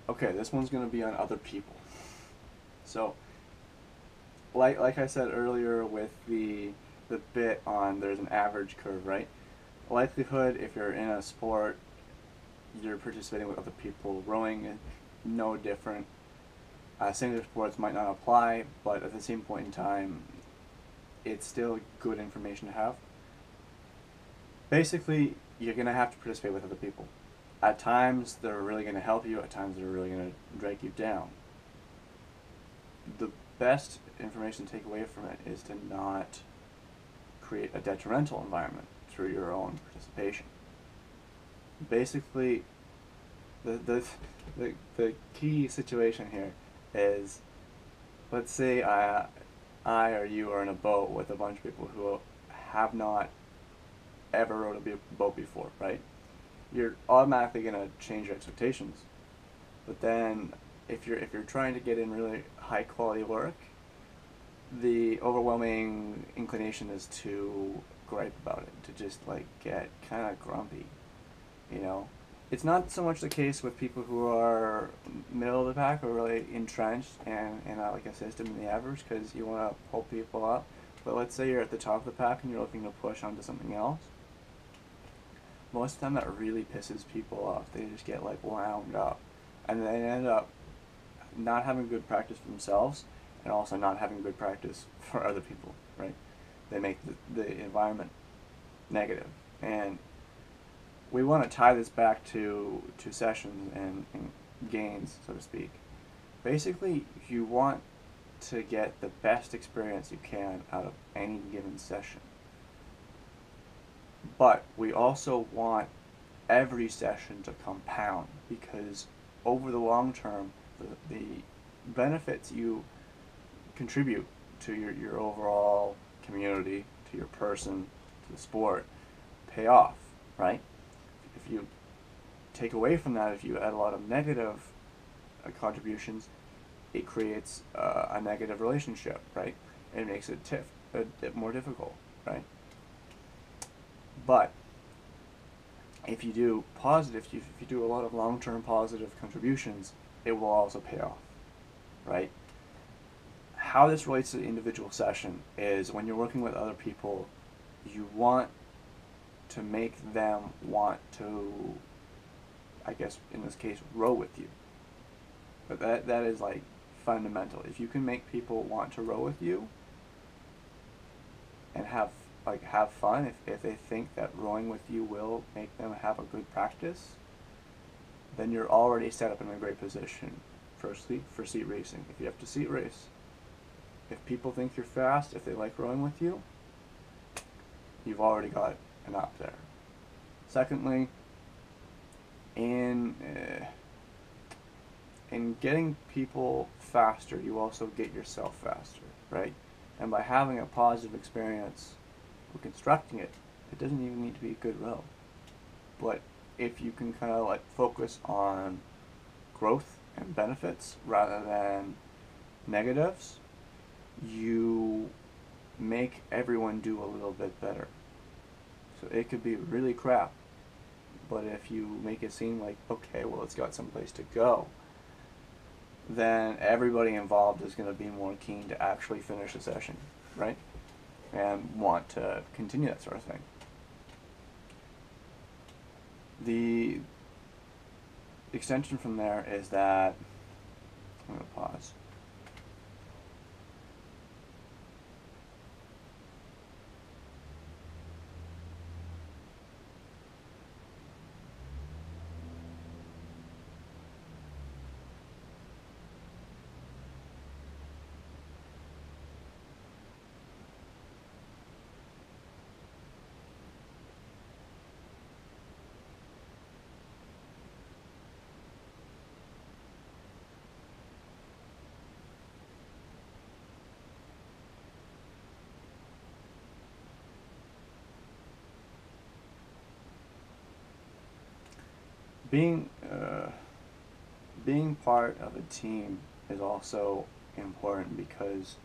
Okay, this one's going to be on other people. So, like I said earlier with the bit on there's an average curve, right? Likelihood if you're in a sport, you're participating with other people. Rowing is no different. Singular sports might not apply, but at the same point in time, it's still good information to have. Basically, you're going to have to participate with other people. At times, they're really going to help you. At times, they're really going to drag you down. The best information to take away from it is to not create a detrimental environment through your own participation. Basically, the key situation here is, let's say I or you are in a boat with a bunch of people who have not ever rowed a boat before, right? You're automatically going to change your expectations. But then if you're trying to get in really high quality work, the overwhelming inclination is to gripe about it, to just like get kind of grumpy, you know. It's not so much the case with people who are middle of the pack or really entrenched and in like a system in the average because you want to pull people up. But let's say you're at the top of the pack and you're looking to push onto something else. Most of the time that really pisses people off. They just get like wound up, and they end up not having good practice for themselves and also not having good practice for other people, right? They make the environment negative. And we want to tie this back to sessions and gains, so to speak. Basically, you want to get the best experience you can out of any given session. But we also want every session to compound because over the long term, the benefits you contribute to your overall community, to your person, to the sport, pay off, right? If you take away from that, if you add a lot of negative contributions, it creates a negative relationship, right? And it makes it a bit more difficult, right? But if you do positive, if you do a lot of long-term positive contributions, it will also pay off, right? How this relates to the individual session is when you're working with other people, you want to make them want to, I guess in this case, row with you. But that is like fundamental. If you can make people want to row with you and have fun, if they think that rowing with you will make them have a good practice, then you're already set up in a great position. Firstly, for seat racing, if you have to seat race, if people think you're fast, if they like rowing with you, you've already got an up there. Secondly, in in getting people faster, you also get yourself faster, right? And by having a positive experience or constructing it, it doesn't even need to be a good row. But if you can kind of like focus on growth and benefits rather than negatives, you make everyone do a little bit better. So it could be really crap, but if you make it seem like, okay, well, it's got someplace to go, then everybody involved is going to be more keen to actually finish a session, right? And want to continue that sort of thing. The extension from there is that, I'm going to pause. Being being part of a team is also important because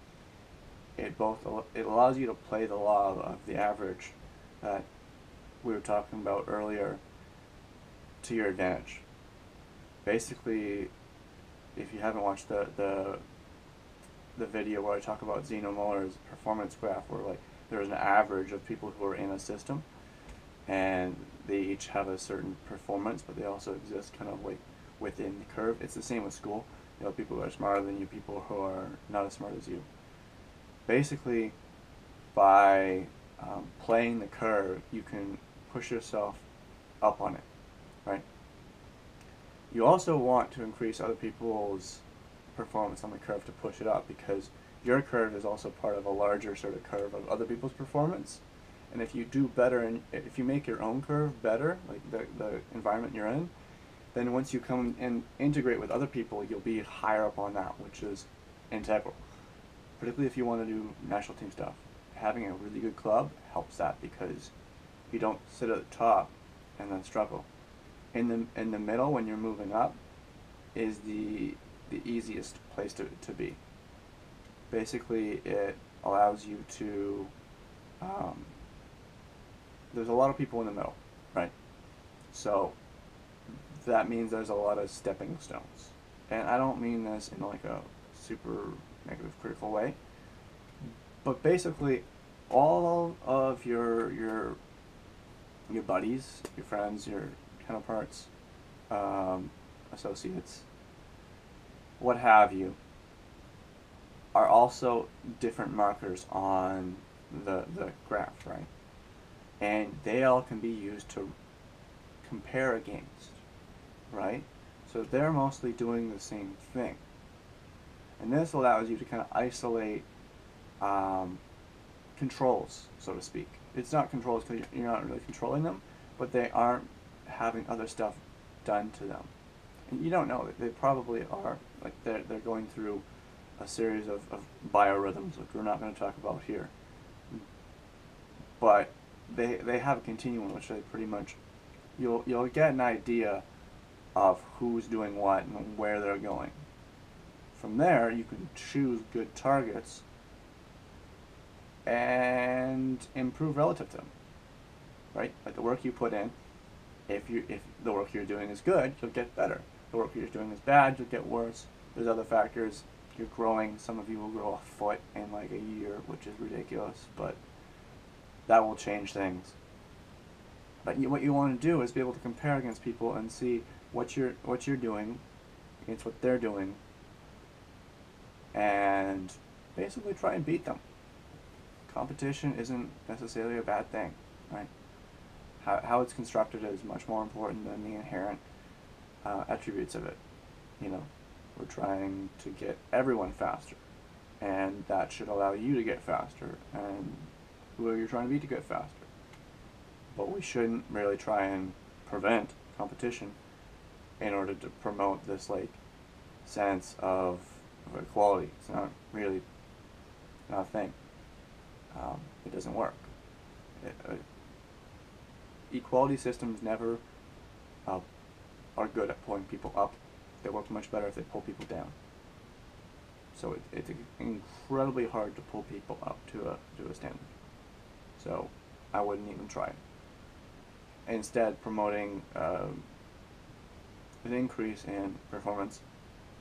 it allows you to play the law of the average that we were talking about earlier to your advantage. Basically, if you haven't watched the video where I talk about Zeno Muller's performance graph, where like there's an average of people who are in a system, and they each have a certain performance, but they also exist kind of like within the curve. It's the same with school. You know, people who are smarter than you, people who are not as smart as you. Basically, by playing the curve, you can push yourself up on it, right? You also want to increase other people's performance on the curve to push it up, because your curve is also part of a larger sort of curve of other people's performance. And if you do better, and if you make your own curve better, like the environment you're in, then once you come and integrate with other people, you'll be higher up on that, which is integral. Particularly if you want to do national team stuff. Having a really good club helps that, because you don't sit at the top and then struggle. In the middle, when you're moving up, is the easiest place to be. Basically, it allows you to there's a lot of people in the middle, right? So that means there's a lot of stepping stones. And I don't mean this in like a super negative, critical way, but basically all of your buddies, your friends, your counterparts, associates, what have you, are also different markers on the graph, right? And they all can be used to compare against, right? So they're mostly doing the same thing. And this allows you to kind of isolate controls, so to speak. It's not controls because you're not really controlling them, but they aren't having other stuff done to them. And you don't know, they probably are. Like they're going through a series of biorhythms, which we're not going to talk about here. But they have a continuum, which they pretty much, you'll get an idea of who's doing what and where they're going. From there, you can choose good targets and improve relative to them, right? Like the work you put in, if the work you're doing is good, you'll get better. The work you're doing is bad, you'll get worse. There's other factors. You're growing. Some of you will grow a foot in like a year, which is ridiculous, but that will change things. But what you want to do is be able to compare against people and see what you're doing against what they're doing, and basically try and beat them. Competition isn't necessarily a bad thing, right? How it's constructed is much more important than the inherent attributes of it. You know, we're trying to get everyone faster, and that should allow you to get faster, and whoever you're trying to beat to get faster. But we shouldn't really try and prevent competition in order to promote this like sense of equality. It's not really not a thing. It doesn't work. Equality systems never are good at pulling people up. They work much better if they pull people down. So it's incredibly hard to pull people up to a standard. So I wouldn't even try it. Instead, promoting an increase in performance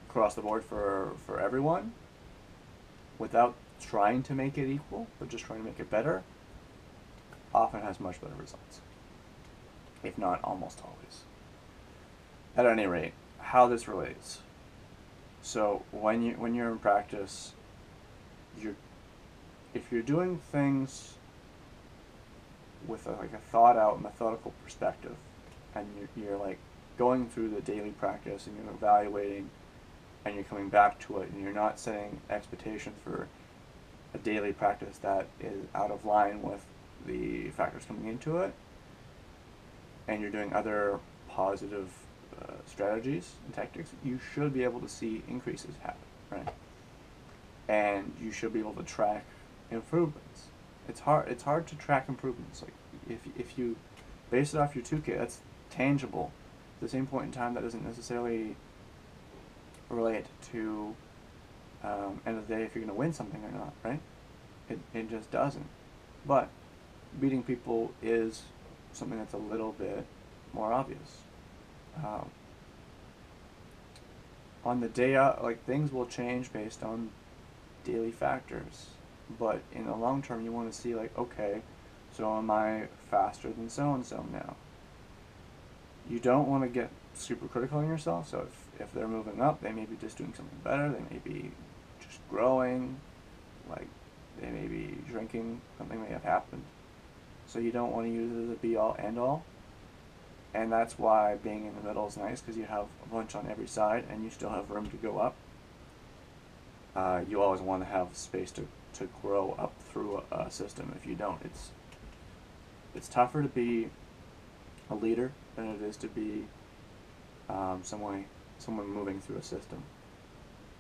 across the board for everyone, without trying to make it equal, but just trying to make it better, often has much better results, if not almost always. At any rate, how this relates. So when you're in practice, if you're doing things with like a thought out, methodical perspective, and you're like going through the daily practice and you're evaluating and you're coming back to it, and you're not setting expectations for a daily practice that is out of line with the factors coming into it, and you're doing other positive strategies and tactics, you should be able to see increases happen, right? And you should be able to track improvements. It's hard to track improvements. Like if you base it off your 2K, that's tangible. At the same point in time, that doesn't necessarily relate to end of the day if you're going to win something or not, right? It just doesn't. But beating people is something that's a little bit more obvious. on the day like things will change based on daily factors, but in the long term, you want to see like, okay, so am I faster than so and so now? You don't want to get super critical on yourself. So if they're moving up, they may be just doing something better. They may be just growing, like they may be drinking. Something may have happened. So you don't want to use it as a be all end all. And that's why being in the middle is nice, because you have a bunch on every side and you still have room to go up. You always want to have space to grow up through a system. If you don't, it's tougher to be a leader than it is to be someone moving through a system.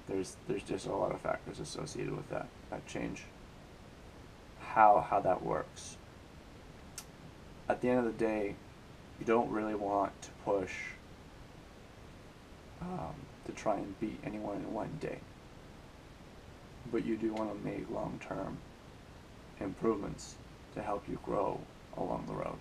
There's just a lot of factors associated with that change. How that works. At the end of the day, you don't really want to push to try and beat anyone in one day, but you do want to make long-term improvements to help you grow along the road.